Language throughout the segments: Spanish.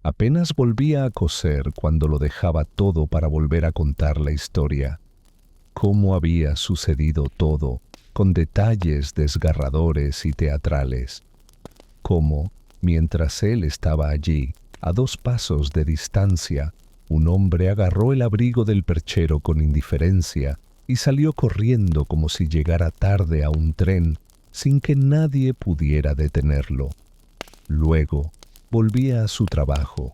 Apenas volvía a coser cuando lo dejaba todo para volver a contar la historia. Cómo había sucedido todo, con detalles desgarradores y teatrales. Cómo, mientras él estaba allí, a 2 pasos de distancia, un hombre agarró el abrigo del perchero con indiferencia y salió corriendo como si llegara tarde a un tren, sin que nadie pudiera detenerlo. Luego, volvía a su trabajo,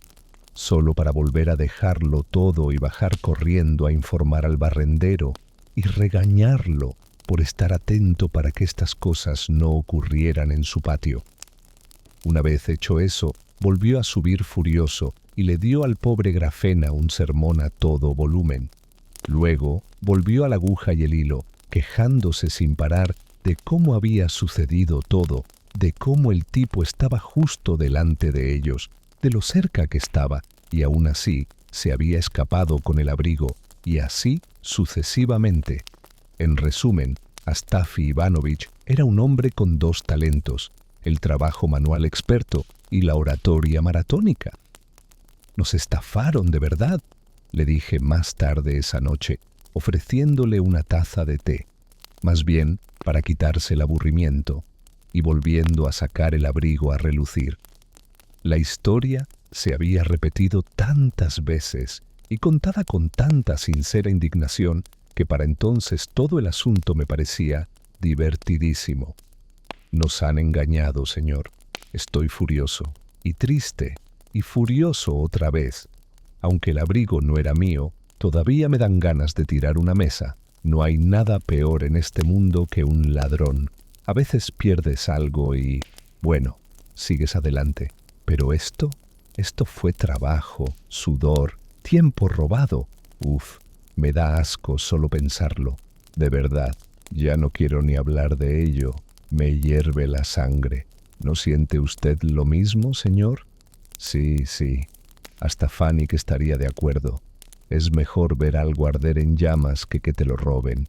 solo para volver a dejarlo todo y bajar corriendo a informar al barrendero y regañarlo por estar atento para que estas cosas no ocurrieran en su patio. Una vez hecho eso, volvió a subir furioso y le dio al pobre Grafena un sermón a todo volumen. Luego volvió a la aguja y el hilo, quejándose sin parar de cómo había sucedido todo, de cómo el tipo estaba justo delante de ellos, de lo cerca que estaba, y aún así se había escapado con el abrigo, y así sucesivamente. En resumen, Astafi Ivanovich era un hombre con 2 talentos, el trabajo manual experto y la oratoria maratónica. «Nos estafaron de verdad», le dije más tarde esa noche, ofreciéndole una taza de té, más bien para quitarse el aburrimiento, y volviendo a sacar el abrigo a relucir. La historia se había repetido tantas veces y contada con tanta sincera indignación que para entonces todo el asunto me parecía divertidísimo. «Nos han engañado, señor. Estoy furioso, y triste, y furioso otra vez. Aunque el abrigo no era mío, todavía me dan ganas de tirar una mesa. No hay nada peor en este mundo que un ladrón. A veces pierdes algo y, bueno, sigues adelante. Pero esto fue trabajo, sudor, tiempo robado. Uf, me da asco solo pensarlo. De verdad, ya no quiero ni hablar de ello. Me hierve la sangre. ¿No siente usted lo mismo, señor?» «Sí, sí. Hasta Fanny que estaría de acuerdo. Es mejor ver algo arder en llamas que te lo roben.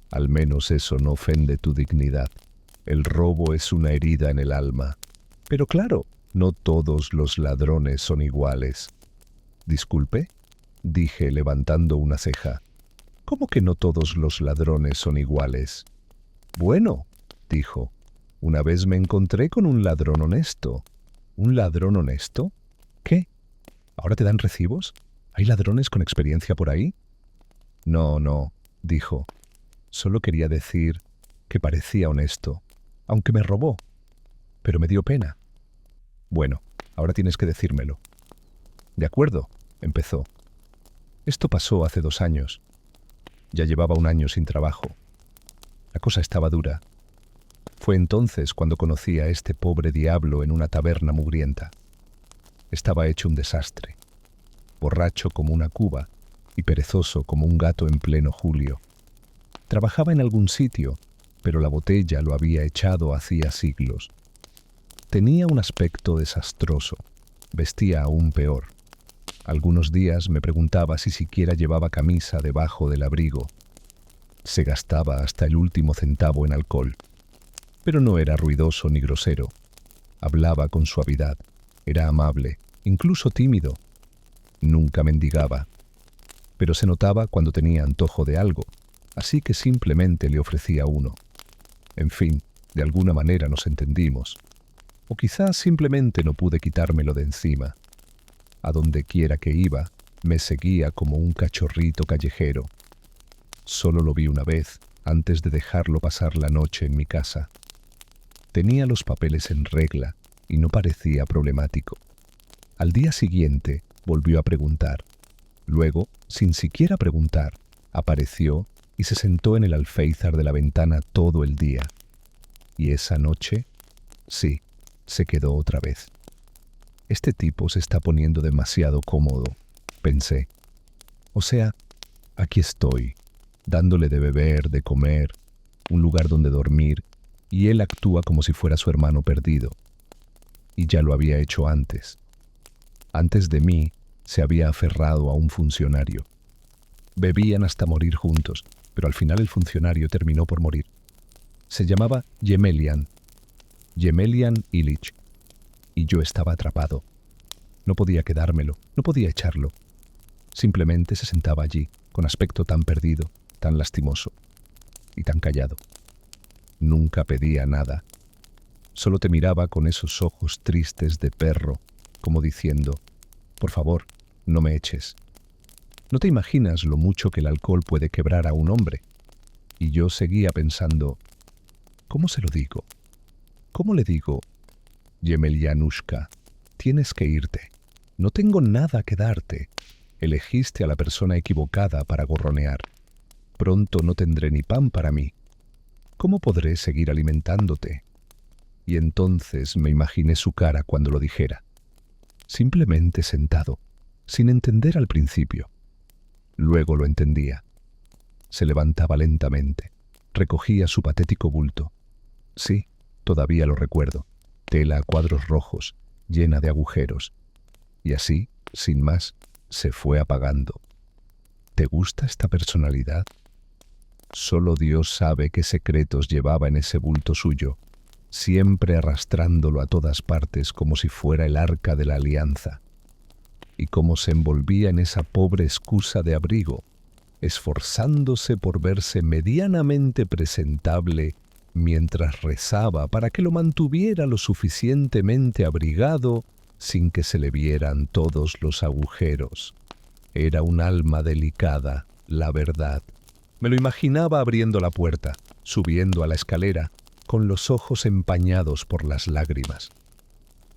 Al menos eso no ofende tu dignidad. El robo es una herida en el alma. Pero claro, no todos los ladrones son iguales». «Disculpe», dije levantando una ceja. «¿Cómo que no todos los ladrones son iguales?» «Bueno», dijo, «una vez me encontré con un ladrón honesto». «¿Un ladrón honesto? ¿Qué? ¿Ahora te dan recibos? ¿Hay ladrones con experiencia por ahí?» «No, no», dijo. «Solo quería decir que parecía honesto, aunque me robó. Pero me dio pena». «Bueno, ahora tienes que decírmelo». «De acuerdo», empezó. «Esto pasó hace 2 años. Ya llevaba 1 año sin trabajo. La cosa estaba dura. Fue entonces cuando conocí a este pobre diablo en una taberna mugrienta. Estaba hecho un desastre, borracho como una cuba y perezoso como un gato en pleno julio. Trabajaba en algún sitio, pero la botella lo había echado hacía siglos. Tenía un aspecto desastroso, vestía aún peor. Algunos días me preguntaba si siquiera llevaba camisa debajo del abrigo. Se gastaba hasta el último centavo en alcohol. Pero no era ruidoso ni grosero. Hablaba con suavidad, era amable, incluso tímido. Nunca mendigaba. Pero se notaba cuando tenía antojo de algo, así que simplemente le ofrecía uno. En fin, de alguna manera nos entendimos. O quizás simplemente no pude quitármelo de encima. A donde quiera que iba, me seguía como un cachorrito callejero. Solo lo vi una vez, antes de dejarlo pasar la noche en mi casa. Tenía los papeles en regla y no parecía problemático. Al día siguiente volvió a preguntar. Luego, sin siquiera preguntar, apareció y se sentó en el alféizar de la ventana todo el día. Y esa noche, sí, se quedó otra vez. Este tipo se está poniendo demasiado cómodo, pensé. O sea, aquí estoy, dándole de beber, de comer, un lugar donde dormir, y él actúa como si fuera su hermano perdido. Y ya lo había hecho antes. Antes de mí, se había aferrado a un funcionario. Bebían hasta morir juntos, pero al final el funcionario terminó por morir. Se llamaba Yemelian Ilich, y yo estaba atrapado. No podía quedármelo, no podía echarlo. Simplemente se sentaba allí, con aspecto tan perdido, tan lastimoso y tan callado. Nunca pedía nada. Solo te miraba con esos ojos tristes de perro, como diciendo, por favor, no me eches. No te imaginas lo mucho que el alcohol puede quebrar a un hombre. Y yo seguía pensando, ¿cómo se lo digo? ¿Cómo le digo? Yemelyanushka, tienes que irte. No tengo nada que darte. Elegiste a la persona equivocada para gorronear. Pronto no tendré ni pan para mí. ¿Cómo podré seguir alimentándote? Y entonces me imaginé su cara cuando lo dijera. Simplemente sentado, sin entender al principio. Luego lo entendía. Se levantaba lentamente. Recogía su patético bulto. Sí, todavía lo recuerdo. Tela a cuadros rojos, llena de agujeros. Y así, sin más, se fue apagando. ¿Te gusta esta personalidad? Solo Dios sabe qué secretos llevaba en ese bulto suyo, siempre arrastrándolo a todas partes como si fuera el arca de la alianza. Y cómo se envolvía en esa pobre excusa de abrigo, esforzándose por verse medianamente presentable mientras rezaba para que lo mantuviera lo suficientemente abrigado sin que se le vieran todos los agujeros. Era un alma delicada, la verdad. Me lo imaginaba abriendo la puerta, subiendo a la escalera, con los ojos empañados por las lágrimas.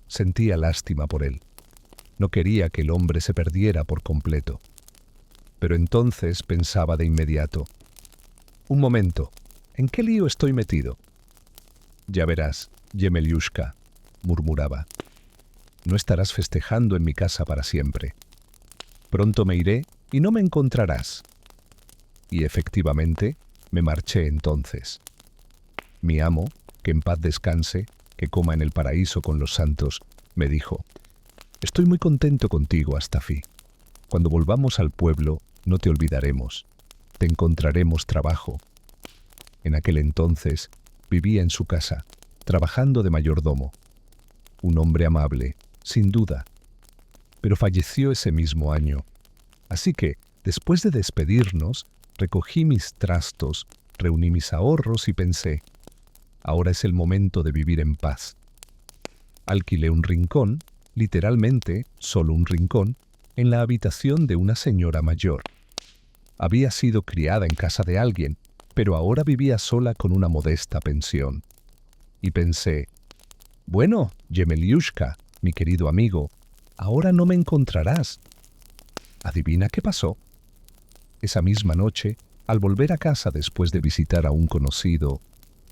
Sentía lástima por él. No quería que el hombre se perdiera por completo. Pero entonces pensaba de inmediato, un momento, ¿en qué lío estoy metido? Ya verás, Yemeliushka, murmuraba. No estarás festejando en mi casa para siempre. Pronto me iré y no me encontrarás. Y efectivamente, me marché entonces. Mi amo, que en paz descanse, que coma en el paraíso con los santos, me dijo, estoy muy contento contigo, Astafi. Cuando volvamos al pueblo, no te olvidaremos. Te encontraremos trabajo. En aquel entonces, vivía en su casa, trabajando de mayordomo. Un hombre amable, sin duda. Pero falleció ese mismo año. Así que, después de despedirnos, recogí mis trastos, reuní mis ahorros y pensé, ahora es el momento de vivir en paz. Alquilé un rincón, literalmente solo un rincón, en la habitación de una señora mayor. Había sido criada en casa de alguien, pero ahora vivía sola con una modesta pensión. Y pensé, bueno, Yemeliushka, mi querido amigo, ahora no me encontrarás. ¿Adivina qué pasó? Esa misma noche, al volver a casa después de visitar a un conocido,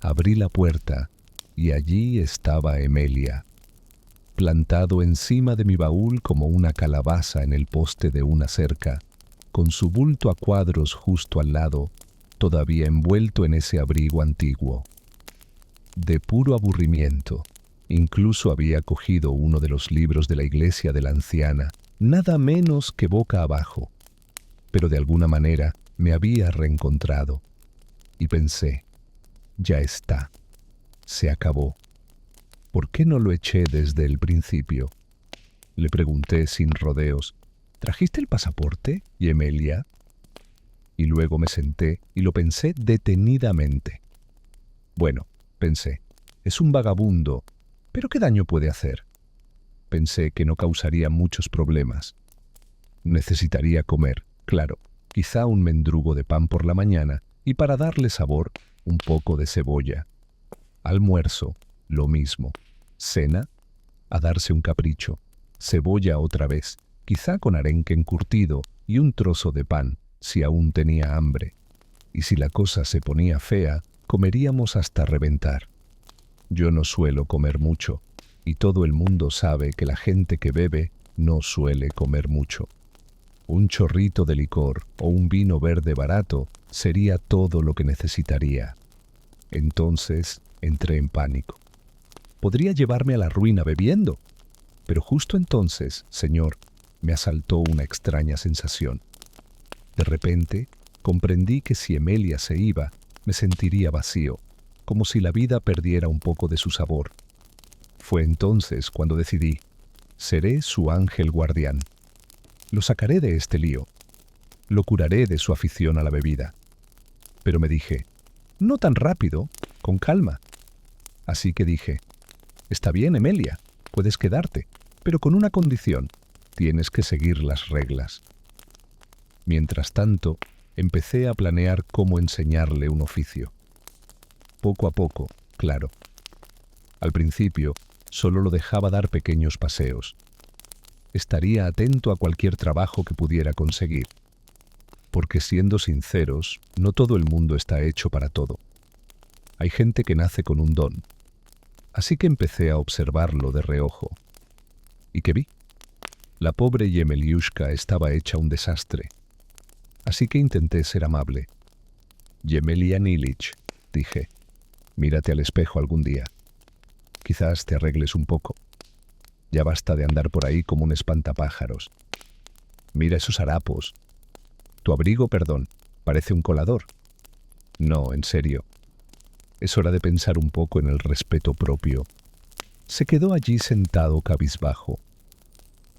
abrí la puerta y allí estaba Emelia, plantado encima de mi baúl como una calabaza en el poste de una cerca, con su bulto a cuadros justo al lado, todavía envuelto en ese abrigo antiguo. De puro aburrimiento, incluso había cogido uno de los libros de la iglesia de la anciana, nada menos que boca abajo, pero de alguna manera me había reencontrado. Y pensé, ya está, se acabó. ¿Por qué no lo eché desde el principio? Le pregunté sin rodeos, ¿trajiste el pasaporte, Yemelia? Y luego me senté y lo pensé detenidamente. Bueno, pensé, es un vagabundo, pero ¿qué daño puede hacer? Pensé que no causaría muchos problemas. Necesitaría comer, claro, quizá un mendrugo de pan por la mañana y para darle sabor, un poco de cebolla. Almuerzo, lo mismo. Cena, a darse un capricho. Cebolla otra vez, quizá con arenque encurtido y un trozo de pan, si aún tenía hambre. Y si la cosa se ponía fea, comeríamos hasta reventar. Yo no suelo comer mucho, y todo el mundo sabe que la gente que bebe no suele comer mucho. Un chorrito de licor o un vino verde barato sería todo lo que necesitaría. Entonces entré en pánico. Podría llevarme a la ruina bebiendo, pero justo entonces, señor, me asaltó una extraña sensación. De repente, comprendí que si Emelia se iba, me sentiría vacío, como si la vida perdiera un poco de su sabor. Fue entonces cuando decidí, Seré su ángel guardián. Lo sacaré de este lío. Lo curaré de su afición a la bebida. Pero me dije, no tan rápido, con calma. Así que dije, está bien, Emelia, puedes quedarte, pero con una condición, tienes que seguir las reglas. Mientras tanto, empecé a planear cómo enseñarle un oficio. Poco a poco, claro. Al principio, solo lo dejaba dar pequeños paseos. Estaría atento a cualquier trabajo que pudiera conseguir. Porque siendo sinceros, no todo el mundo está hecho para todo. Hay gente que nace con un don. Así que empecé a observarlo de reojo. ¿Y qué vi? La pobre Yemeliushka estaba hecha un desastre. Así que intenté ser amable. Yemelia Nilich, dije, mírate al espejo algún día. Quizás te arregles un poco. Ya basta de andar por ahí como un espantapájaros. Mira esos harapos. Tu abrigo, perdón, parece un colador. No, en serio. Es hora de pensar un poco en el respeto propio. Se quedó allí sentado cabizbajo.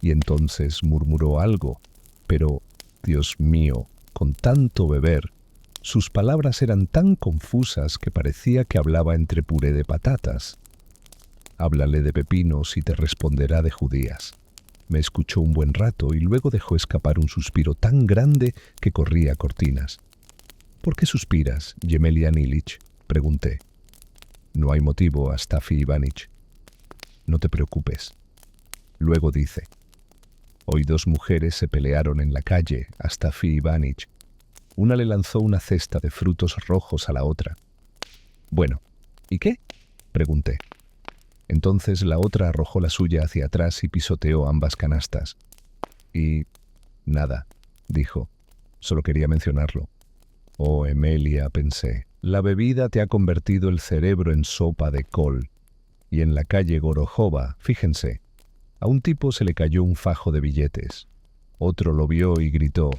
Y entonces murmuró algo, pero, Dios mío, con tanto beber, sus palabras eran tan confusas que parecía que hablaba entre puré de patatas. Háblale de pepinos y te responderá de judías. Me escuchó un buen rato y luego dejó escapar un suspiro tan grande que corría a cortinas. ¿Por qué suspiras, Yemelia Nilich?, pregunté. No hay motivo, Astafi Ivanich. No te preocupes. Luego dice, hoy dos mujeres se pelearon en la calle, Astafi Ivanich. Una le lanzó una cesta de frutos rojos a la otra. Bueno, ¿y qué?, pregunté. Entonces la otra arrojó la suya hacia atrás y pisoteó ambas canastas. Y nada, dijo. Solo quería mencionarlo. Oh, Emelia, pensé, la bebida te ha convertido el cerebro en sopa de col. Y en la calle Gorojova, fíjense, a un tipo se le cayó un fajo de billetes. Otro lo vio y gritó,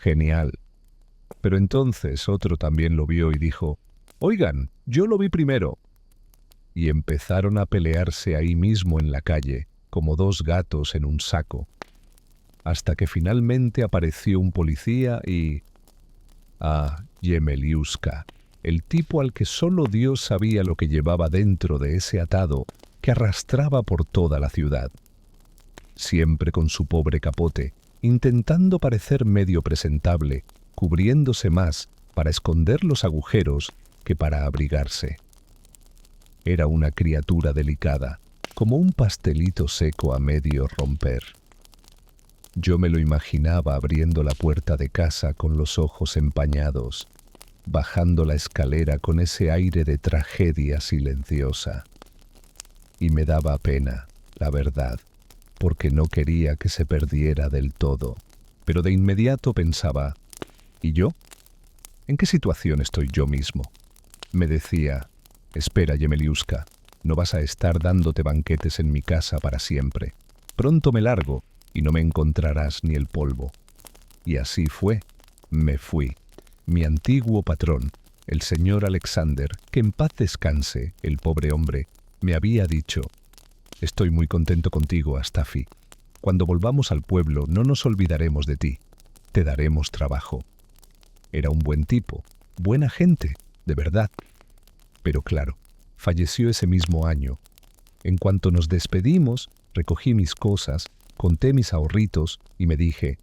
genial. Pero entonces otro también lo vio y dijo, oigan, yo lo vi primero. Y empezaron a pelearse ahí mismo en la calle, como dos gatos en un saco. Hasta que finalmente apareció un policía y... Ah, Yemeliushka, el tipo al que solo Dios sabía lo que llevaba dentro de ese atado que arrastraba por toda la ciudad. Siempre con su pobre capote, intentando parecer medio presentable, cubriéndose más para esconder los agujeros que para abrigarse. Era una criatura delicada, como un pastelito seco a medio romper. Yo me lo imaginaba abriendo la puerta de casa con los ojos empañados, bajando la escalera con ese aire de tragedia silenciosa. Y me daba pena, la verdad, porque no quería que se perdiera del todo. Pero de inmediato pensaba, ¿y yo? ¿En qué situación estoy yo mismo? Me decía, espera, Yemeliushka, no vas a estar dándote banquetes en mi casa para siempre. Pronto me largo y no me encontrarás ni el polvo. Y así fue, me fui. Mi antiguo patrón, el señor Alexander, que en paz descanse, el pobre hombre, me había dicho, estoy muy contento contigo, Astafi. Cuando volvamos al pueblo no nos olvidaremos de ti. Te daremos trabajo. Era un buen tipo, buena gente, de verdad. Pero claro, falleció ese mismo año. En cuanto nos despedimos, recogí mis cosas, conté mis ahorritos y me dije,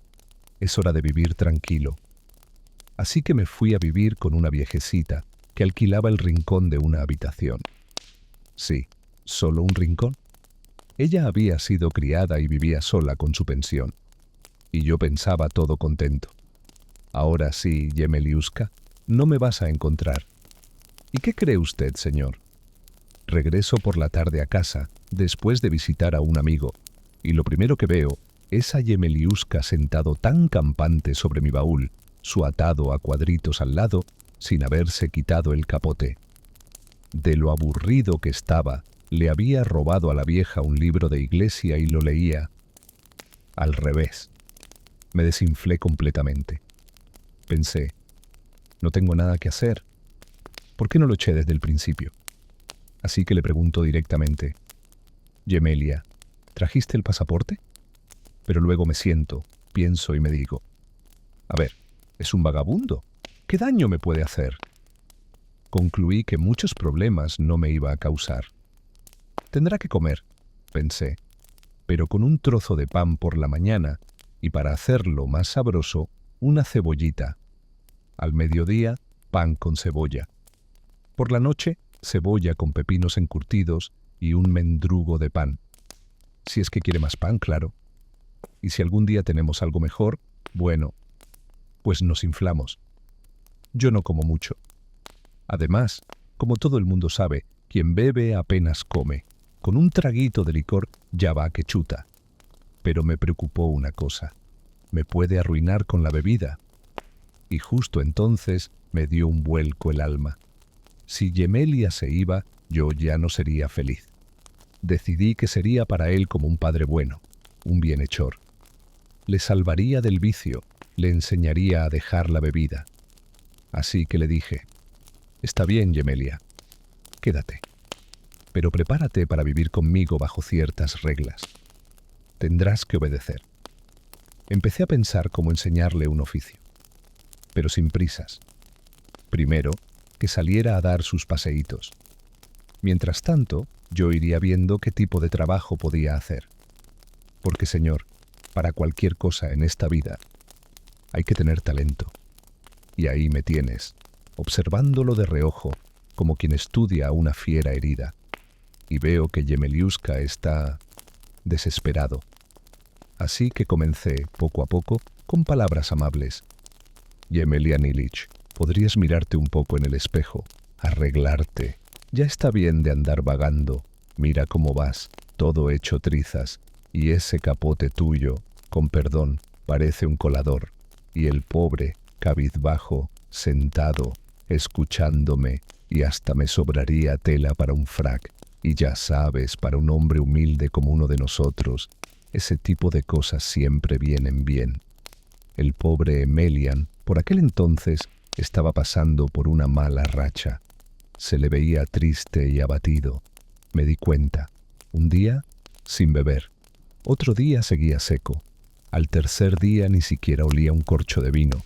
es hora de vivir tranquilo. Así que me fui a vivir con una viejecita que alquilaba el rincón de una habitación. Sí, solo un rincón. Ella había sido criada y vivía sola con su pensión. Y yo pensaba todo contento. Ahora sí, Yemeliushka, no me vas a encontrar. ¿Y qué cree usted, señor? Regreso por la tarde a casa, después de visitar a un amigo, y lo primero que veo es a Yemeliushka sentado tan campante sobre mi baúl, su atado a cuadritos al lado, sin haberse quitado el capote. De lo aburrido que estaba, le había robado a la vieja un libro de iglesia y lo leía. Al revés. Me desinflé completamente. Pensé, no tengo nada que hacer. ¿Por qué no lo eché desde el principio? Así que le pregunto directamente, Yemelia, ¿Trajiste el pasaporte? Pero luego me siento, pienso y me digo, a ver, es un vagabundo. ¿Qué daño me puede hacer? Concluí que muchos problemas no me iba a causar. Tendrá que comer, pensé, pero con un trozo de pan por la mañana y para hacerlo más sabroso, una cebollita. Al mediodía, pan con cebolla. Por la noche, cebolla con pepinos encurtidos y un mendrugo de pan. Si es que quiere más pan, claro. Y si algún día tenemos algo mejor, bueno, pues nos inflamos. Yo no como mucho. Además, como todo el mundo sabe, quien bebe apenas come. Con un traguito de licor ya va que chuta. Pero me preocupó una cosa. Me puede arruinar con la bebida. Y justo entonces me dio un vuelco el alma. Si Yemelia se iba, yo ya no sería feliz. Decidí que sería para él como un padre bueno, un bienhechor. Le salvaría del vicio, le enseñaría a dejar la bebida. Así que le dije, está bien, Yemelia, quédate, pero prepárate para vivir conmigo bajo ciertas reglas. Tendrás que obedecer. Empecé a pensar cómo enseñarle un oficio, pero sin prisas. Primero, que saliera a dar sus paseítos. Mientras tanto, yo iría viendo qué tipo de trabajo podía hacer. Porque, señor, para cualquier cosa en esta vida hay que tener talento. Y ahí me tienes, observándolo de reojo, como quien estudia a una fiera herida. Y veo que Yemeliuska está desesperado. Así que comencé, poco a poco, con palabras amables. Yemelian Ilich, podrías mirarte un poco en el espejo, arreglarte. Ya está bien de andar vagando. Mira cómo vas, todo hecho trizas. Y ese capote tuyo, con perdón, parece un colador. Y el pobre, cabizbajo, sentado, escuchándome, y hasta me sobraría tela para un frac. Y ya sabes, para un hombre humilde como uno de nosotros, ese tipo de cosas siempre vienen bien. El pobre Emelian, por aquel entonces, estaba pasando por una mala racha. Se le veía triste y abatido. Me di cuenta. Un día, sin beber. Otro día seguía seco. Al tercer día ni siquiera olía un corcho de vino.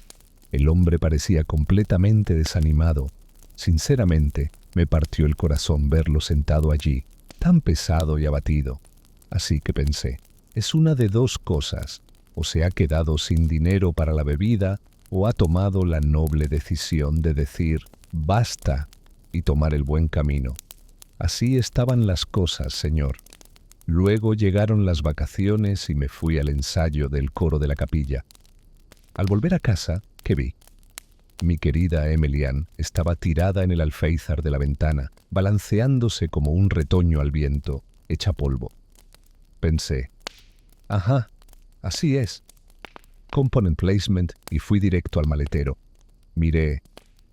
El hombre parecía completamente desanimado. Sinceramente, me partió el corazón verlo sentado allí, tan pesado y abatido. Así que pensé, es una de dos cosas. O se ha quedado sin dinero para la bebida, o ha tomado la noble decisión de decir «basta» y tomar el buen camino. Así estaban las cosas, señor. Luego llegaron las vacaciones y me fui al ensayo del coro de la capilla. Al volver a casa, ¿qué vi? Mi querida Emelian estaba tirada en el alféizar de la ventana, balanceándose como un retoño al viento, hecha polvo. Pensé, ajá, así es. Component placement y fui directo al maletero. Miré,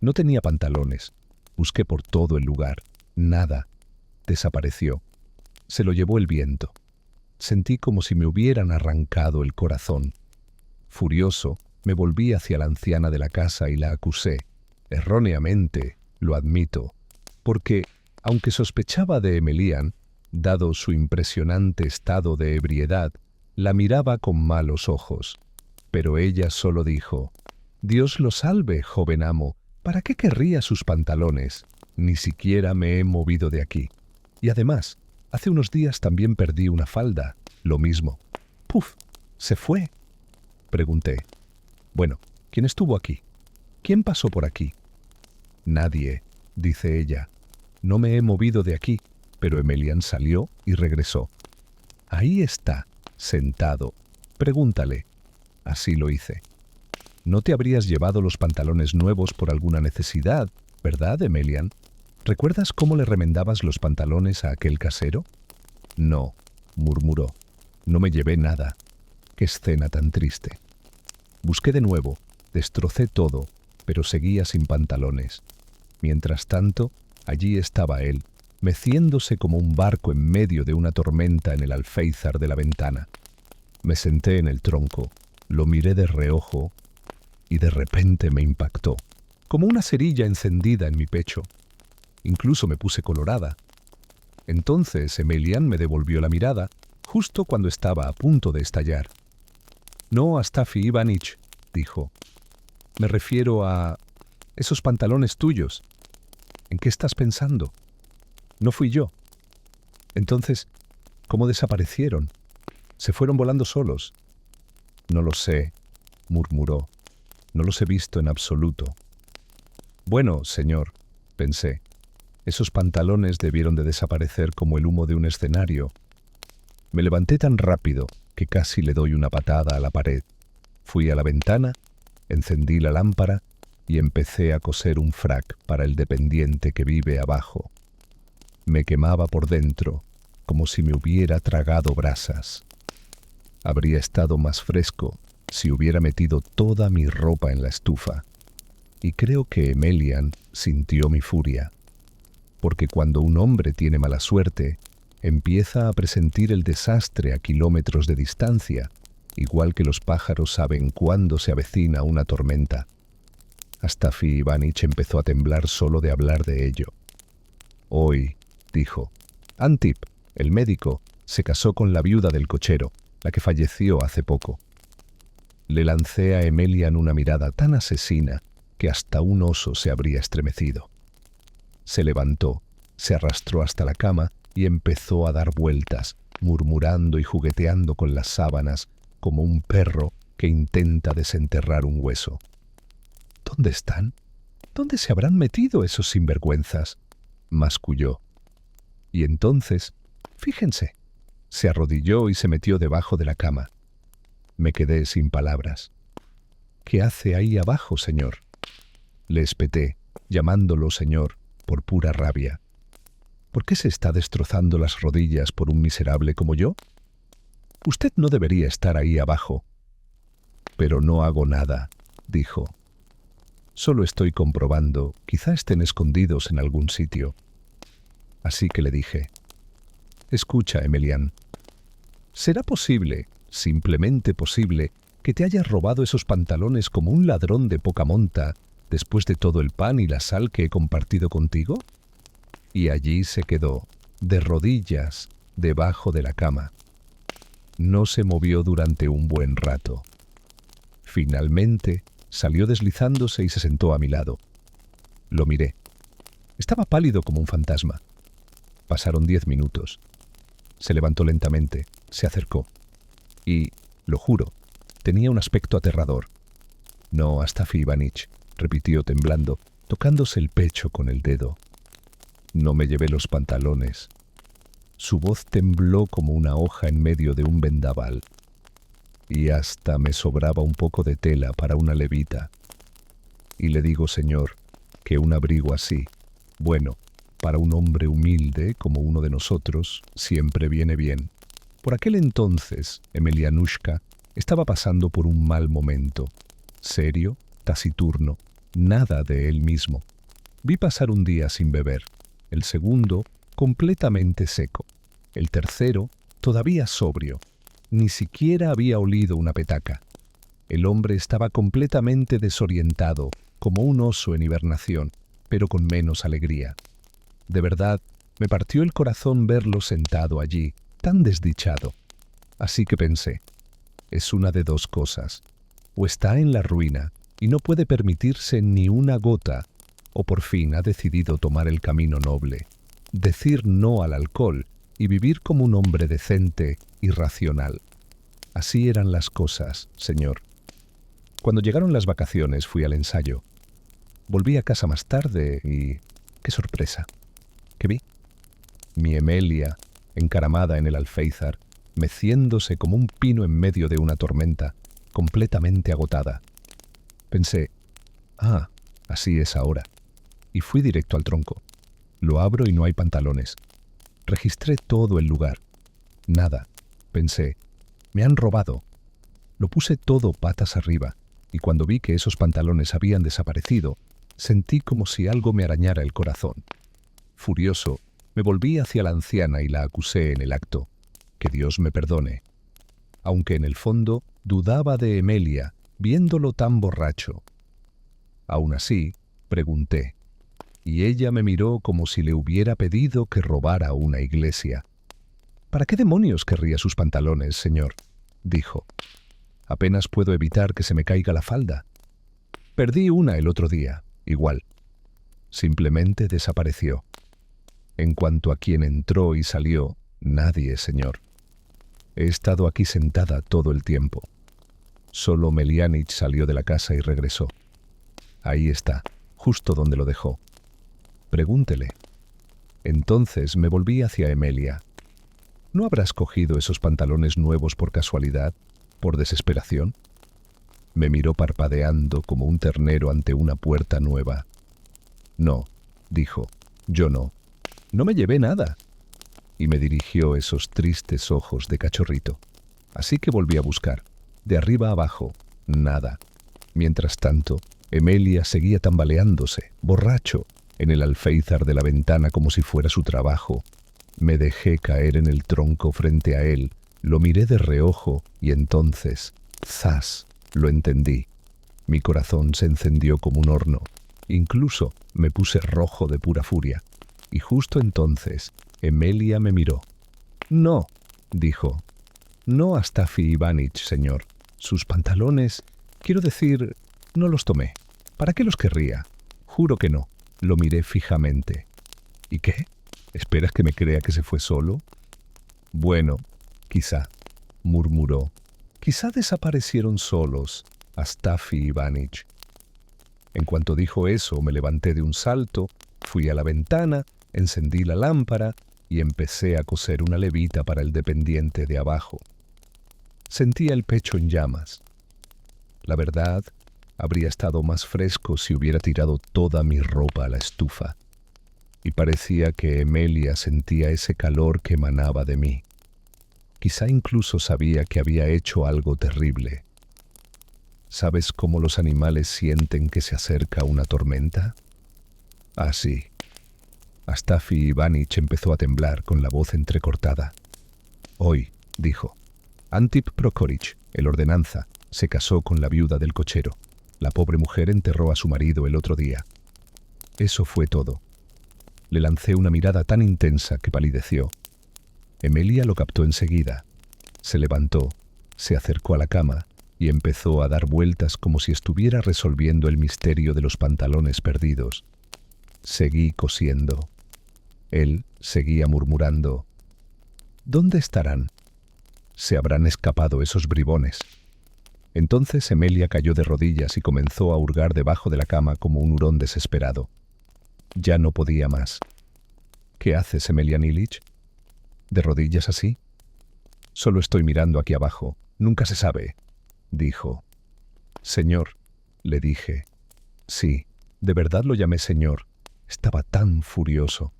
no tenía pantalones. Busqué por todo el lugar. Nada. Desapareció. Se lo llevó el viento. Sentí como si me hubieran arrancado el corazón. Furioso, me volví hacia la anciana de la casa y la acusé. Erróneamente, lo admito, porque, aunque sospechaba de Emelian, dado su impresionante estado de ebriedad, la miraba con malos ojos. Pero ella solo dijo, «Dios lo salve, joven amo, ¿para qué querría sus pantalones? Ni siquiera me he movido de aquí. Y además, hace unos días también perdí una falda, lo mismo». «¡Puf! Se fue». Pregunté, «Bueno, ¿quién estuvo aquí? ¿Quién pasó por aquí?» «Nadie», dice ella. «No me he movido de aquí, pero Emelian salió y regresó. Ahí está, sentado. Pregúntale». Así lo hice. «No te habrías llevado los pantalones nuevos por alguna necesidad, ¿verdad, Emelian? ¿Recuerdas cómo le remendabas los pantalones a aquel casero?» «No», murmuró. «No me llevé nada». Qué escena tan triste. Busqué de nuevo, destrocé todo, pero seguía sin pantalones. Mientras tanto, allí estaba él, meciéndose como un barco en medio de una tormenta en el alféizar de la ventana. Me senté en el tronco, lo miré de reojo y de repente me impactó, como una cerilla encendida en mi pecho. Incluso me puse colorada. Entonces Emelian me devolvió la mirada, justo cuando estaba a punto de estallar. «No, Astafi Ivanich», dijo. «Me refiero a esos pantalones tuyos. ¿En qué estás pensando? No fui yo». Entonces, ¿cómo desaparecieron? ¿Se fueron volando solos? «No lo sé», murmuró. «No los he visto en absoluto». «Bueno, señor», pensé, «esos pantalones debieron de desaparecer como el humo de un escenario». Me levanté tan rápido que casi le doy una patada a la pared. Fui a la ventana, encendí la lámpara y empecé a coser un frac para el dependiente que vive abajo. Me quemaba por dentro, como si me hubiera tragado brasas. Habría estado más fresco si hubiera metido toda mi ropa en la estufa. Y creo que Emelian sintió mi furia, porque cuando un hombre tiene mala suerte, empieza a presentir el desastre a kilómetros de distancia, igual que los pájaros saben cuándo se avecina una tormenta. Astafi Ivanich empezó a temblar solo de hablar de ello. «Hoy», dijo, «Antip, el médico, se casó con la viuda del cochero, la que falleció hace poco». Le lancé a Emelian una mirada tan asesina que hasta un oso se habría estremecido. Se levantó, se arrastró hasta la cama y empezó a dar vueltas, murmurando y jugueteando con las sábanas como un perro que intenta desenterrar un hueso. «¿Dónde están? ¿Dónde se habrán metido esos sinvergüenzas?», masculló. Y entonces, fíjense, se arrodilló y se metió debajo de la cama. Me quedé sin palabras. «¿Qué hace ahí abajo, señor?», le espeté, llamándolo señor, por pura rabia. «¿Por qué se está destrozando las rodillas por un miserable como yo? Usted no debería estar ahí abajo». «Pero no hago nada», dijo. «Solo estoy comprobando, quizá estén escondidos en algún sitio». Así que le dije, «Escucha, Emelian, ¿será posible, simplemente posible, que te hayas robado esos pantalones como un ladrón de poca monta después de todo el pan y la sal que he compartido contigo?» Y allí se quedó, de rodillas, debajo de la cama. No se movió durante un buen rato. Finalmente, salió deslizándose y se sentó a mi lado. Lo miré. Estaba pálido como un fantasma. Pasaron 10 minutos. Se levantó lentamente, se acercó. Y, lo juro, tenía un aspecto aterrador. «No, Astafi Ivanich», repitió temblando, tocándose el pecho con el dedo. «No me llevé los pantalones». Su voz tembló como una hoja en medio de un vendaval. «Y hasta me sobraba un poco de tela para una levita. Y le digo, señor, que un abrigo así, bueno, para un hombre humilde como uno de nosotros, siempre viene bien». Por aquel entonces, Emelianushka estaba pasando por un mal momento. Serio, taciturno, nada de él mismo. Vi pasar un día sin beber, el segundo completamente seco, el tercero todavía sobrio. Ni siquiera había olido una petaca. El hombre estaba completamente desorientado, como un oso en hibernación, pero con menos alegría. De verdad, me partió el corazón verlo sentado allí, tan desdichado. Así que pensé, es una de dos cosas. O está en la ruina y no puede permitirse ni una gota, o por fin ha decidido tomar el camino noble, decir no al alcohol y vivir como un hombre decente y racional. Así eran las cosas, señor. Cuando llegaron las vacaciones fui al ensayo. Volví a casa más tarde y... ¡qué sorpresa! ¿Qué vi? Mi Emelia, encaramada en el alféizar, meciéndose como un pino en medio de una tormenta, completamente agotada. Pensé, así es ahora. Y fui directo al tronco. Lo abro y no hay pantalones. Registré todo el lugar. Nada. Pensé, me han robado. Lo puse todo patas arriba, y cuando vi que esos pantalones habían desaparecido, sentí como si algo me arañara el corazón. Furioso, me volví hacia la anciana y la acusé en el acto. Que Dios me perdone. Aunque en el fondo dudaba de Emelia, viéndolo tan borracho. Aún así, pregunté, y ella me miró como si le hubiera pedido que robara una iglesia. ¿Para qué demonios querría sus pantalones, señor?, dijo. Apenas puedo evitar que se me caiga la falda. Perdí una el otro día, igual. Simplemente desapareció. En cuanto a quién entró y salió, nadie, señor. He estado aquí sentada todo el tiempo. Solo Melianich salió de la casa y regresó. Ahí está, justo donde lo dejó. Pregúntele. Entonces me volví hacia Emelia. ¿No habrás cogido esos pantalones nuevos por casualidad, por desesperación? Me miró parpadeando como un ternero ante una puerta nueva. No, dijo, yo no. No me llevé nada. Y me dirigió esos tristes ojos de cachorrito. Así que volví a buscar. De arriba a abajo, nada. Mientras tanto, Emelia seguía tambaleándose, borracho, en el alféizar de la ventana como si fuera su trabajo. Me dejé caer en el tronco frente a él, lo miré de reojo y entonces, ¡zas!, lo entendí. Mi corazón se encendió como un horno. Incluso me puse rojo de pura furia. Y justo entonces, Emelia me miró. «No», dijo. «No a Staffy Ivanich, señor. Sus pantalones, quiero decir, no los tomé. ¿Para qué los querría? Juro que no». Lo miré fijamente. «¿Y qué? ¿Esperas que me crea que se fue solo?» «Bueno, quizá», murmuró. «Quizá desaparecieron solos a Staffy Ivanich». En cuanto dijo eso, me levanté de un salto, fui a la ventana, encendí la lámpara y empecé a coser una levita para el dependiente de abajo. Sentía el pecho en llamas. La verdad, habría estado más fresco si hubiera tirado toda mi ropa a la estufa. Y parecía que Emelia sentía ese calor que emanaba de mí. Quizá incluso sabía que había hecho algo terrible. ¿Sabes cómo los animales sienten que se acerca una tormenta? Así. Staffy Ivanich empezó a temblar con la voz entrecortada. «Hoy», dijo, «Antip Prokhorich, el ordenanza, se casó con la viuda del cochero. La pobre mujer enterró a su marido el otro día. Eso fue todo». Le lancé una mirada tan intensa que palideció. Emelia lo captó enseguida. Se levantó, se acercó a la cama y empezó a dar vueltas como si estuviera resolviendo el misterio de los pantalones perdidos. Seguí cosiendo. Él seguía murmurando. «¿Dónde estarán? Se habrán escapado esos bribones». Entonces Emelia cayó de rodillas y comenzó a hurgar debajo de la cama como un hurón desesperado. Ya no podía más. «¿Qué haces, Emelia Nilich? ¿De rodillas así?» «Solo estoy mirando aquí abajo. Nunca se sabe», dijo. «Señor», le dije. Sí, de verdad lo llamé señor. Estaba tan furioso.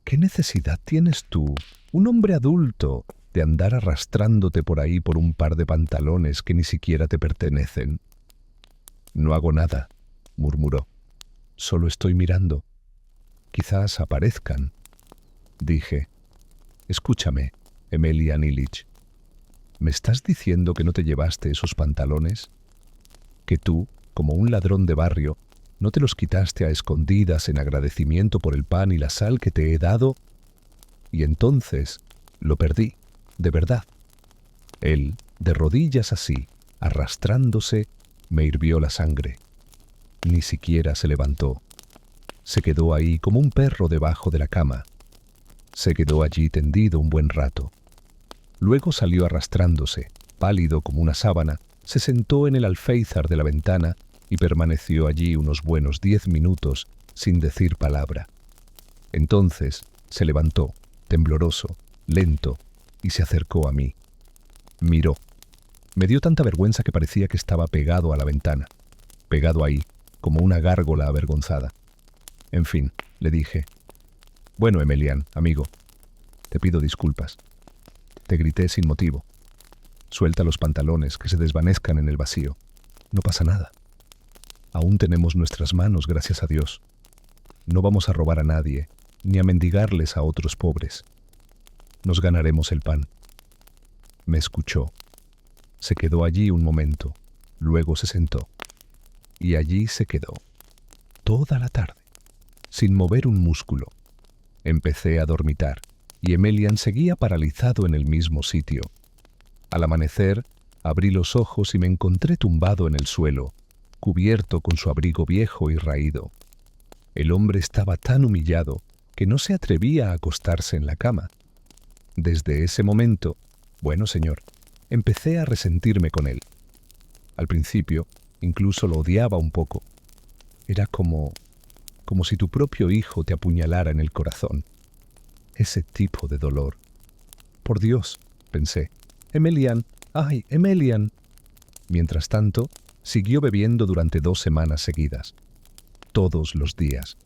¿Qué necesidad tienes tú, un hombre adulto, de andar arrastrándote por ahí por un par de pantalones que ni siquiera te pertenecen? «No hago nada», murmuró. «Solo estoy mirando. Quizás aparezcan», dije. «Escúchame, Emelia Nilich. ¿Me estás diciendo que no te llevaste esos pantalones? ¿Que tú, como un ladrón de barrio, no te los quitaste a escondidas en agradecimiento por el pan y la sal que te he dado? Y entonces lo perdí, de verdad». Él, de rodillas así, arrastrándose, me hirvió la sangre. Ni siquiera se levantó. Se quedó ahí como un perro debajo de la cama. Se quedó allí tendido un buen rato. Luego salió arrastrándose, pálido como una sábana, se sentó en el alféizar de la ventana y permaneció allí unos buenos 10 minutos sin decir palabra. Entonces se levantó, tembloroso, lento, y se acercó a mí. Miró. Me dio tanta vergüenza que parecía que estaba pegado a la ventana, pegado ahí, como una gárgola avergonzada. En fin, le dije. «Bueno, Emelian, amigo, te pido disculpas. Te grité sin motivo. Suelta los pantalones que se desvanezcan en el vacío. No pasa nada. Aún tenemos nuestras manos, gracias a Dios. No vamos a robar a nadie, ni a mendigarles a otros pobres. Nos ganaremos el pan». Me escuchó. Se quedó allí un momento, luego se sentó. Y allí se quedó, toda la tarde, sin mover un músculo. Empecé a dormitar. y Emelian seguía paralizado en el mismo sitio. Al amanecer, abrí los ojos y me encontré tumbado en el suelo, cubierto con su abrigo viejo y raído. El hombre estaba tan humillado que no se atrevía a acostarse en la cama. Desde ese momento, bueno señor, empecé a resentirme con él. Al principio, incluso lo odiaba un poco. Era como si tu propio hijo te apuñalara en el corazón. Ese tipo de dolor. Por Dios, pensé. Emelian, ¡ay, Emelian! Mientras tanto, siguió bebiendo durante 2 semanas seguidas. Todos los días.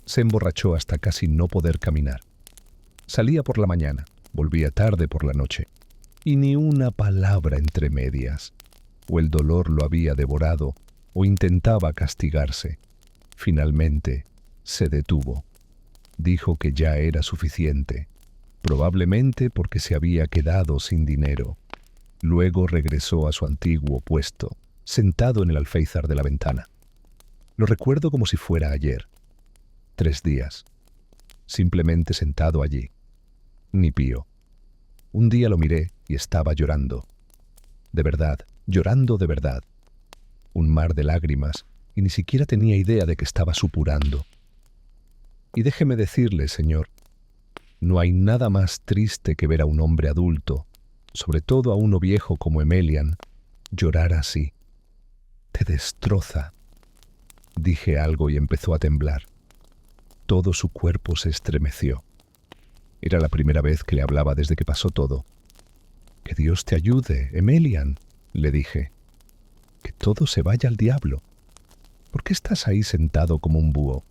Se emborrachó hasta casi no poder caminar. Salía por la mañana, volvía tarde por la noche. Y ni una palabra entre medias. O el dolor lo había devorado, o intentaba castigarse. Finalmente, se detuvo. Dijo que ya era suficiente, probablemente porque se había quedado sin dinero. Luego regresó a su antiguo puesto, sentado en el alféizar de la ventana. Lo recuerdo como si fuera ayer. 3 días. Simplemente sentado allí. Ni pío. Un día lo miré y estaba llorando. De verdad, llorando de verdad. Un mar de lágrimas, y ni siquiera tenía idea de que estaba supurando. Y déjeme decirle, señor, no hay nada más triste que ver a un hombre adulto, sobre todo a uno viejo como Emelian, llorar así. Te destroza. Dije algo y empezó a temblar. Todo su cuerpo se estremeció. Era la primera vez que le hablaba desde que pasó todo. Que Dios te ayude, Emelian, le dije. Que todo se vaya al diablo. ¿Por qué estás ahí sentado como un búho?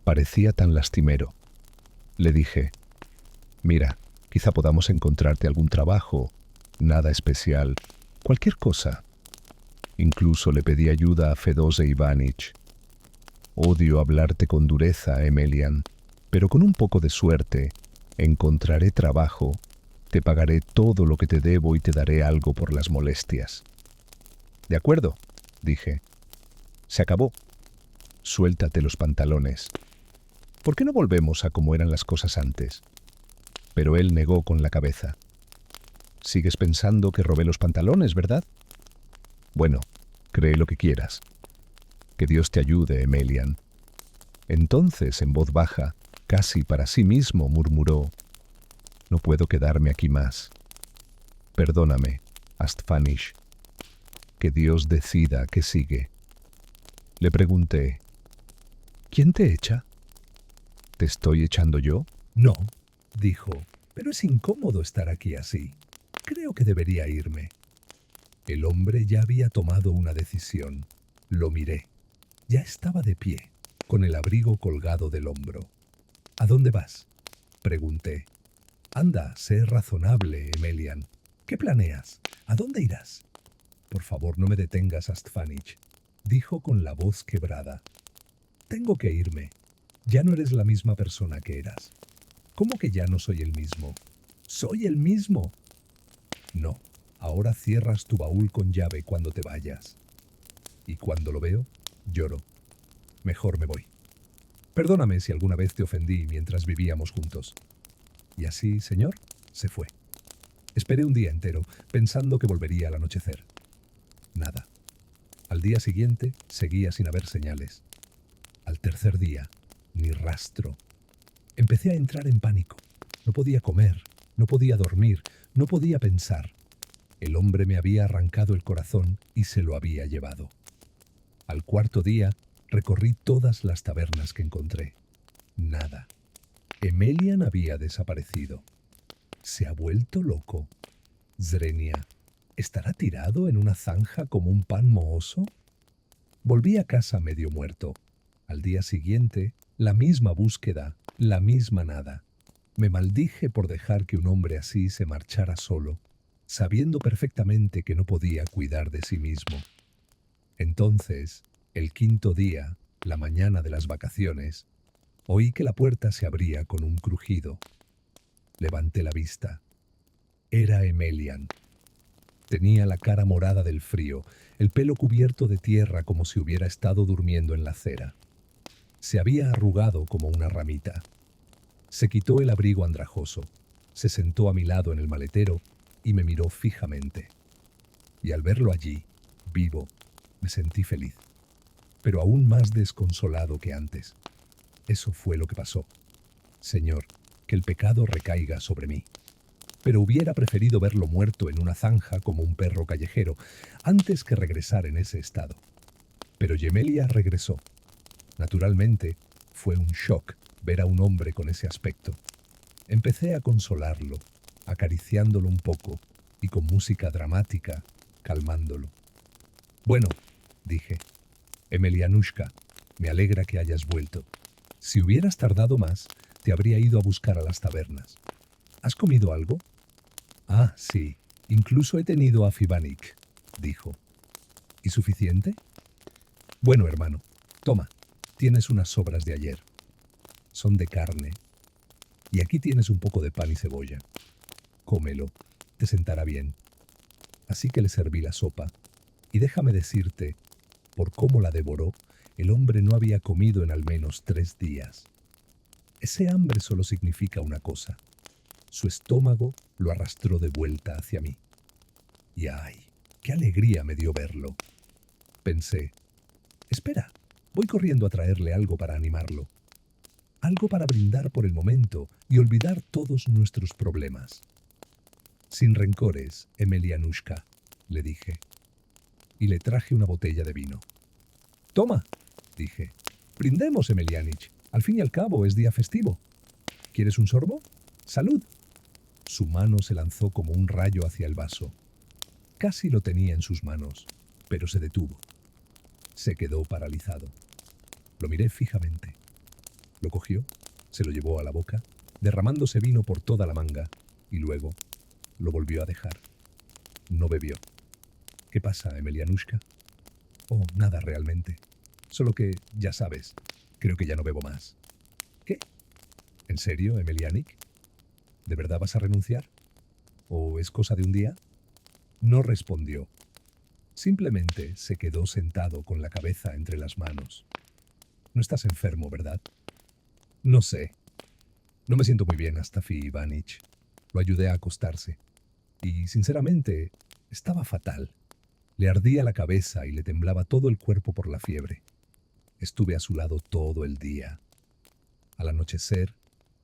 Parecía tan lastimero. Le dije, mira, quizá podamos encontrarte algún trabajo, nada especial, cualquier cosa. Incluso le pedí ayuda a Fedose Ivanich. Odio hablarte con dureza, Emelian, pero con un poco de suerte encontraré trabajo, te pagaré todo lo que te debo y te daré algo por las molestias. De acuerdo, dije. Se acabó. Suéltate los pantalones. ¿Por qué no volvemos a cómo eran las cosas antes? Pero él negó con la cabeza. Sigues pensando que robé los pantalones, ¿verdad? Bueno, cree lo que quieras. Que Dios te ayude, Emelian. Entonces, en voz baja, casi para sí mismo, murmuró, no puedo quedarme aquí más. Perdóname, Asthfanish. Que Dios decida qué sigue. Le pregunté, ¿quién te echa? ¿Te estoy echando yo? No, dijo, pero es incómodo estar aquí así. Creo que debería irme. El hombre ya había tomado una decisión. Lo miré. Ya estaba de pie, con el abrigo colgado del hombro. ¿A dónde vas? Pregunté. Anda, sé razonable, Emelian. ¿Qué planeas? ¿A dónde irás? Por favor, no me detengas, Asthfanish, dijo con la voz quebrada. Tengo que irme. Ya no eres la misma persona que eras. ¿Cómo que ya no soy el mismo? ¡Soy el mismo! No, ahora cierras tu baúl con llave cuando te vayas. Y cuando lo veo, lloro. Mejor me voy. Perdóname si alguna vez te ofendí mientras vivíamos juntos. Y así, señor, se fue. Esperé un día entero, pensando que volvería al anochecer. Nada. Al día siguiente, seguía sin haber señales. Al tercer día, ni rastro. Empecé a entrar en pánico. No podía comer, no podía dormir, no podía pensar. El hombre me había arrancado el corazón y se lo había llevado. Al cuarto día, recorrí todas las tabernas que encontré. Nada. Emelian había desaparecido. ¿Se ha vuelto loco? Zrenia, ¿estará tirado en una zanja como un pan mohoso? Volví a casa medio muerto. Al día siguiente, la misma búsqueda, la misma nada. Me maldije por dejar que un hombre así se marchara solo, sabiendo perfectamente que no podía cuidar de sí mismo. Entonces, el quinto día, la mañana de las vacaciones, oí que la puerta se abría con un crujido. Levanté la vista. Era Emelian. Tenía la cara morada del frío, el pelo cubierto de tierra como si hubiera estado durmiendo en la acera. Se había arrugado como una ramita. Se quitó el abrigo andrajoso, se sentó a mi lado en el maletero y me miró fijamente. Y al verlo allí, vivo, me sentí feliz, pero aún más desconsolado que antes. Eso fue lo que pasó. Señor, que el pecado recaiga sobre mí. Pero hubiera preferido verlo muerto en una zanja como un perro callejero, antes que regresar en ese estado. Pero Yemelia regresó. Naturalmente, fue un shock ver a un hombre con ese aspecto. Empecé a consolarlo, acariciándolo un poco y con música dramática, calmándolo. Bueno, dije, Emelianushka, me alegra que hayas vuelto. Si hubieras tardado más, te habría ido a buscar a las tabernas. ¿Has comido algo? Ah, sí, incluso he tenido a Fibanik, dijo. ¿Y suficiente? Bueno, hermano, toma, tienes unas sobras de ayer. Son de carne. Y aquí tienes un poco de pan y cebolla. Cómelo, te sentará bien. Así que le serví la sopa, y déjame decirte, por cómo la devoró, el hombre no había comido en al menos 3 días. Ese hambre solo significa una cosa. Su estómago lo arrastró de vuelta hacia mí. Y ¡ay! ¡Qué alegría me dio verlo! Pensé, espera, voy corriendo a traerle algo para animarlo. Algo para brindar por el momento y olvidar todos nuestros problemas. Sin rencores, Emelianushka, le dije. Y le traje una botella de vino. Toma, dije. Brindemos, Emelianich. Al fin y al cabo es día festivo. ¿Quieres un sorbo? ¡Salud! Su mano se lanzó como un rayo hacia el vaso. Casi lo tenía en sus manos, pero se detuvo. Se quedó paralizado. Lo miré fijamente. Lo cogió, se lo llevó a la boca, derramándose vino por toda la manga, y luego lo volvió a dejar. No bebió. ¿Qué pasa, Emelianushka? Oh, nada realmente. Solo que, ya sabes, creo que ya no bebo más. ¿Qué? ¿En serio, Emelianik? ¿De verdad vas a renunciar? ¿O es cosa de un día? No respondió. Simplemente se quedó sentado con la cabeza entre las manos. No estás enfermo, ¿verdad? No sé. No me siento muy bien, Astafi Ivanich. Lo ayudé a acostarse. Y, sinceramente, estaba fatal. Le ardía la cabeza y le temblaba todo el cuerpo por la fiebre. Estuve a su lado todo el día. Al anochecer,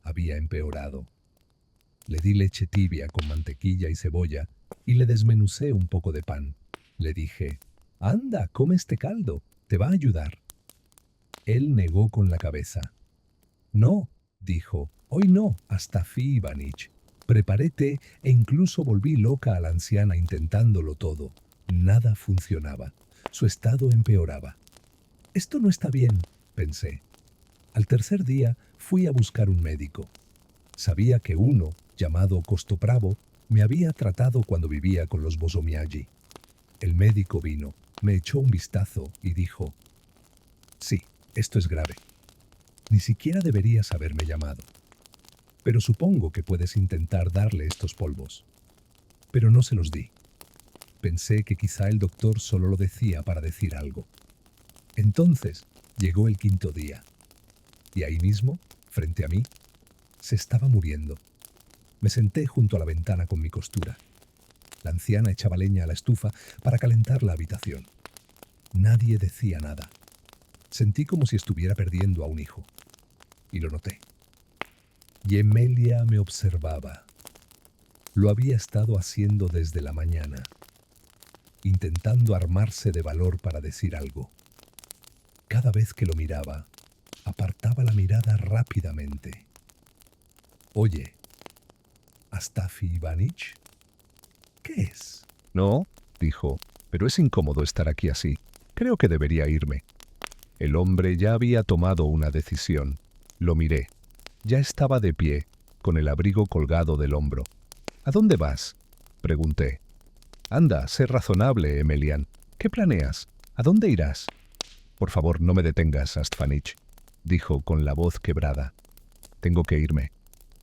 había empeorado. Le di leche tibia con mantequilla y cebolla y le desmenucé un poco de pan. Le dije, anda, come este caldo, te va a ayudar. Él negó con la cabeza. No, dijo, hoy no, Astafi Ivanich. Preparé té e incluso volví loca a la anciana intentándolo todo. Nada funcionaba. Su estado empeoraba. Esto no está bien, pensé. Al tercer día fui a buscar un médico. Sabía que uno, llamado Costopravo, me había tratado cuando vivía con los Bosomiaggi. El médico vino, me echó un vistazo y dijo, sí, esto es grave. Ni siquiera deberías haberme llamado. Pero supongo que puedes intentar darle estos polvos. Pero no se los di. Pensé que quizá el doctor solo lo decía para decir algo. Entonces llegó el 5.º día. Y ahí mismo, frente a mí, se estaba muriendo. Me senté junto a la ventana con mi costura. La anciana echaba leña a la estufa para calentar la habitación. Nadie decía nada. Sentí como si estuviera perdiendo a un hijo. Y lo noté. Yemelia me observaba. Lo había estado haciendo desde la mañana, intentando armarse de valor para decir algo. Cada vez que lo miraba, apartaba la mirada rápidamente. Oye, Astafi Ivanich, ¿qué es? No, dijo, pero es incómodo estar aquí así. Creo que debería irme. El hombre ya había tomado una decisión. Lo miré. Ya estaba de pie, con el abrigo colgado del hombro. ¿A dónde vas?, pregunté. Anda, sé razonable, Emelian. ¿Qué planeas? ¿A dónde irás? Por favor, no me detengas, Astfanich, dijo con la voz quebrada. Tengo que irme.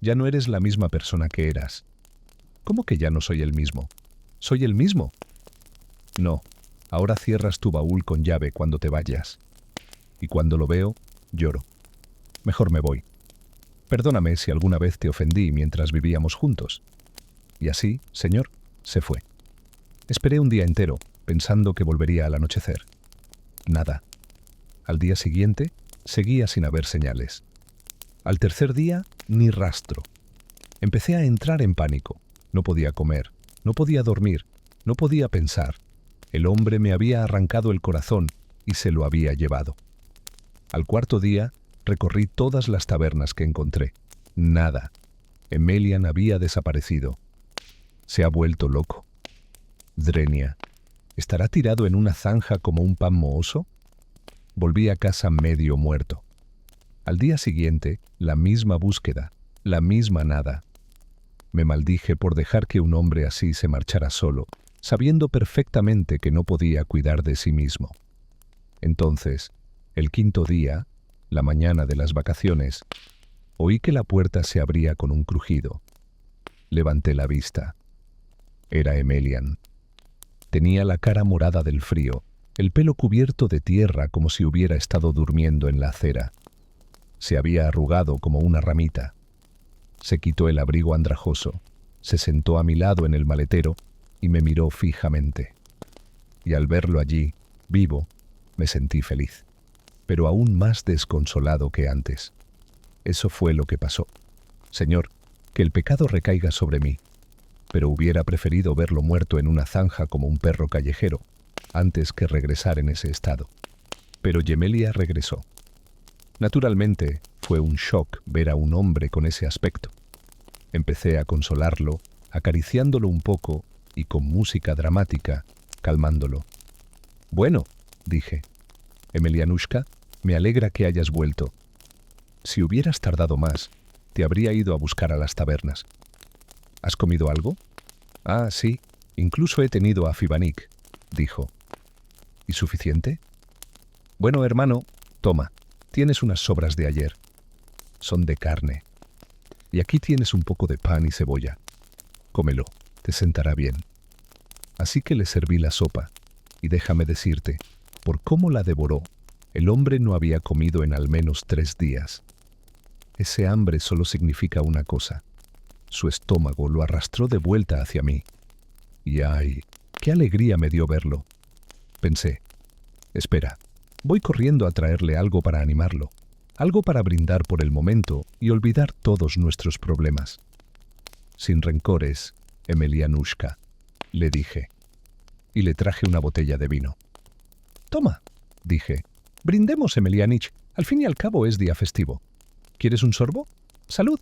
Ya no eres la misma persona que eras. ¿Cómo que ya no soy el mismo? ¿Soy el mismo? No, ahora cierras tu baúl con llave cuando te vayas. Y cuando lo veo, lloro. Mejor me voy. Perdóname si alguna vez te ofendí mientras vivíamos juntos. Y así, señor, se fue. Esperé un día entero, pensando que volvería al anochecer. Nada. Al día siguiente, seguía sin haber señales. Al tercer día, ni rastro. Empecé a entrar en pánico. No podía comer, no podía dormir, no podía pensar. El hombre me había arrancado el corazón y se lo había llevado. Al cuarto día, recorrí todas las tabernas que encontré. Nada. Emelian había desaparecido. Se ha vuelto loco. Drenia, ¿estará tirado en una zanja como un pan mohoso? Volví a casa medio muerto. Al día siguiente, la misma búsqueda, la misma nada. Me maldije por dejar que un hombre así se marchara solo, sabiendo perfectamente que no podía cuidar de sí mismo. Entonces, el quinto día, la mañana de las vacaciones, oí que la puerta se abría con un crujido. Levanté la vista. Era Emelian. Tenía la cara morada del frío, el pelo cubierto de tierra como si hubiera estado durmiendo en la acera. Se había arrugado como una ramita. Se quitó el abrigo andrajoso, se sentó a mi lado en el maletero y me miró fijamente. Y al verlo allí, vivo, me sentí feliz, pero aún más desconsolado que antes. Eso fue lo que pasó. Señor, que el pecado recaiga sobre mí, pero hubiera preferido verlo muerto en una zanja como un perro callejero, antes que regresar en ese estado. Pero Yemelia regresó. Naturalmente, fue un shock ver a un hombre con ese aspecto. Empecé a consolarlo, acariciándolo un poco y con música dramática, calmándolo. «Bueno», dije, «Emelianushka, me alegra que hayas vuelto. Si hubieras tardado más, te habría ido a buscar a las tabernas. ¿Has comido algo?» «Ah, sí, incluso he tenido a Fibanik», dijo. «¿Y suficiente?» «Bueno, hermano, toma, tienes unas sobras de ayer. Son de carne. Y aquí tienes un poco de pan y cebolla. Cómelo, te sentará bien». Así que le serví la sopa, y déjame decirte, por cómo la devoró, el hombre no había comido en al menos 3 días. Ese hambre solo significa una cosa. Su estómago lo arrastró de vuelta hacia mí. Y ¡ay! ¡Qué alegría me dio verlo! Pensé, espera, voy corriendo a traerle algo para animarlo, algo para brindar por el momento y olvidar todos nuestros problemas. Sin rencores, Emelianushka, le dije, y le traje una botella de vino. «Toma», dije, «brindemos, Emelianich, al fin y al cabo es día festivo. ¿Quieres un sorbo? ¡Salud!».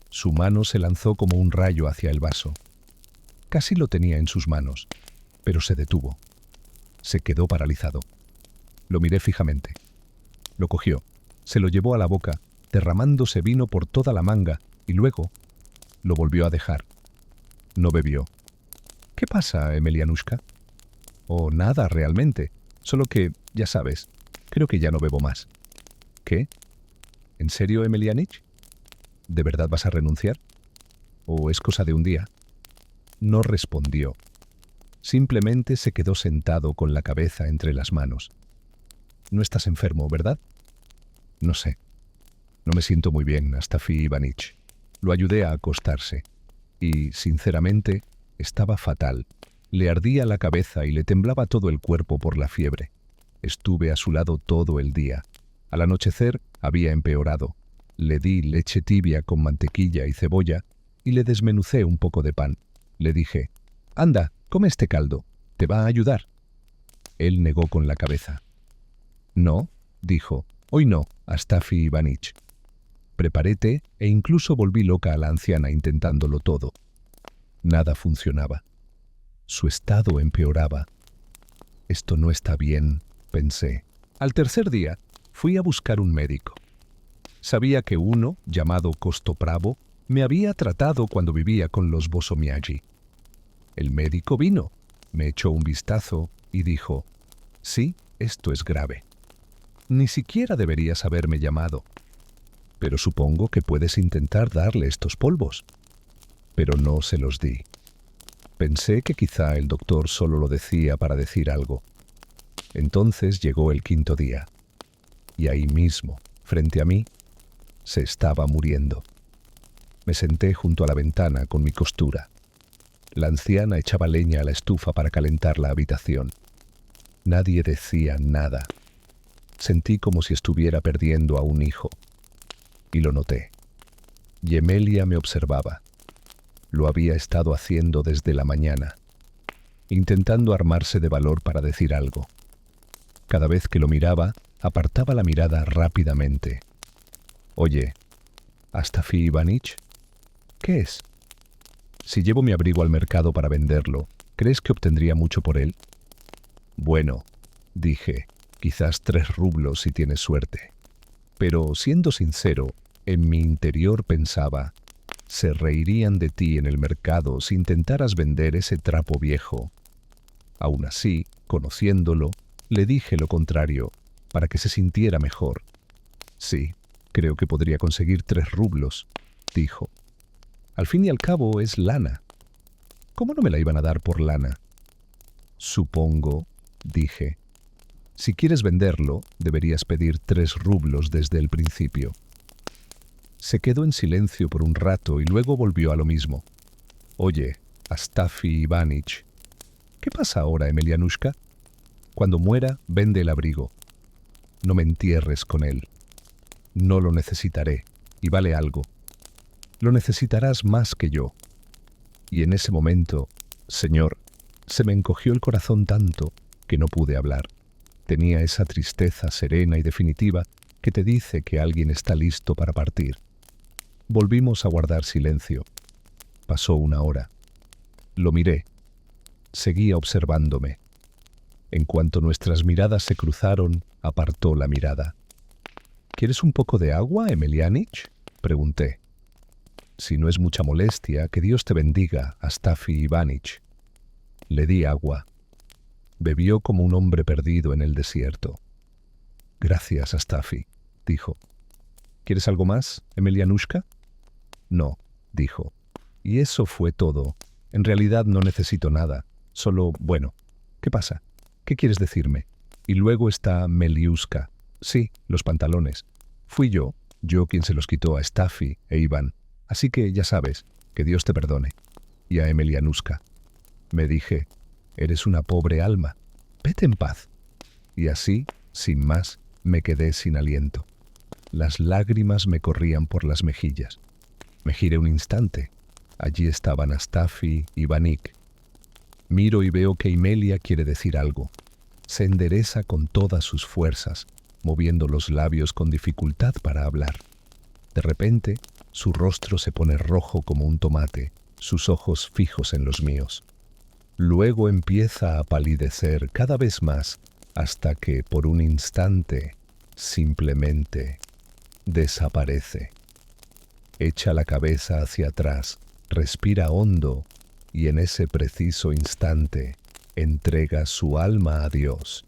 Su mano se lanzó como un rayo hacia el vaso. Casi lo tenía en sus manos, pero se detuvo. Se quedó paralizado. Lo miré fijamente. Lo cogió, se lo llevó a la boca, derramándose vino por toda la manga, y luego lo volvió a dejar. No bebió. «¿Qué pasa, Emelianushka?» «Oh, nada realmente, solo que, ya sabes, creo que ya no bebo más». «¿Qué? ¿En serio, Emelianich? ¿De verdad vas a renunciar? ¿O es cosa de un día?» No respondió. Simplemente se quedó sentado con la cabeza entre las manos. «No estás enfermo, ¿verdad?» «No sé. No me siento muy bien, Astafi Ivanich». Lo ayudé a acostarse. Y, sinceramente, estaba fatal. Le ardía la cabeza y le temblaba todo el cuerpo por la fiebre. Estuve a su lado todo el día. Al anochecer había empeorado. Le di leche tibia con mantequilla y cebolla y le desmenucé un poco de pan. Le dije, «Anda, come este caldo, te va a ayudar». Él negó con la cabeza. «No», dijo, «hoy no, Astafi Ivanich». Preparé té e incluso volví loca a la anciana intentándolo todo. Nada funcionaba. Su estado empeoraba. «Esto no está bien», pensé. Al tercer día, fui a buscar un médico. Sabía que uno, llamado Kostopravo, me había tratado cuando vivía con los Bosomiaghi. El médico vino, me echó un vistazo y dijo, «Sí, esto es grave. Ni siquiera deberías haberme llamado. Pero supongo que puedes intentar darle estos polvos». Pero no se los di. Pensé que quizá el doctor solo lo decía para decir algo. Entonces llegó el quinto día. Y ahí mismo, frente a mí, Se estaba muriendo. Me senté junto a la ventana con mi costura. La anciana echaba leña a la estufa para calentar la habitación. Nadie decía nada. Sentí como si estuviera perdiendo a un hijo. Y lo noté. Yemelia me observaba. Lo había estado haciendo desde la mañana, intentando armarse de valor para decir algo. Cada vez que lo miraba, apartaba la mirada rápidamente. Oye, ¿Astafi Ivanich? ¿Qué es? Si llevo mi abrigo al mercado para venderlo, ¿crees que obtendría mucho por él? Bueno, dije, quizás 3 rublos si tienes suerte. Pero, siendo sincero, en mi interior pensaba, se reirían de ti en el mercado si intentaras vender ese trapo viejo. Aún así, conociéndolo, le dije lo contrario, para que se sintiera mejor. Sí, creo que podría conseguir 3 rublos, dijo. Al fin y al cabo es lana. ¿Cómo no me la iban a dar por lana? Supongo, dije. Si quieres venderlo, deberías pedir 3 rublos desde el principio. Se quedó en silencio por un rato y luego volvió a lo mismo. Oye, Astafi Ivanich, ¿qué pasa ahora, Emelianushka? Cuando muera, vende el abrigo. No me entierres con él. No lo necesitaré, y vale algo. Lo necesitarás más que yo. Y en ese momento, señor, se me encogió el corazón tanto que no pude hablar. Tenía esa tristeza serena y definitiva que te dice que alguien está listo para partir. Volvimos a guardar silencio. Pasó 1 hora. Lo miré. Seguía observándome. En cuanto nuestras miradas se cruzaron, apartó la mirada. ¿Quieres un poco de agua, Emelianich? Pregunté. Si no es mucha molestia, que Dios te bendiga, Astafi Ivanich. Le di agua. Bebió como un hombre perdido en el desierto. Gracias, Astafi, dijo. ¿Quieres algo más, Emelianushka? No, dijo. Y eso fue todo. En realidad no necesito nada. Solo, bueno, ¿qué pasa? ¿Qué quieres decirme? Y luego está Meliuska. Sí, los pantalones. Fui yo quien se los quitó a Astafi e Iván. Así que ya sabes, que Dios te perdone. Y a Emelianushka. Me dije, eres una pobre alma. Vete en paz. Y así, sin más, me quedé sin aliento. Las lágrimas me corrían por las mejillas. Me giré un instante. Allí estaban Astafi y Vanik. Miro y veo que Imelia quiere decir algo. Se endereza con todas sus fuerzas, moviendo los labios con dificultad para hablar. De repente, su rostro se pone rojo como un tomate, sus ojos fijos en los míos. Luego empieza a palidecer cada vez más, hasta que, por un instante, simplemente desaparece. Echa la cabeza hacia atrás, respira hondo y en ese preciso instante entrega su alma a Dios.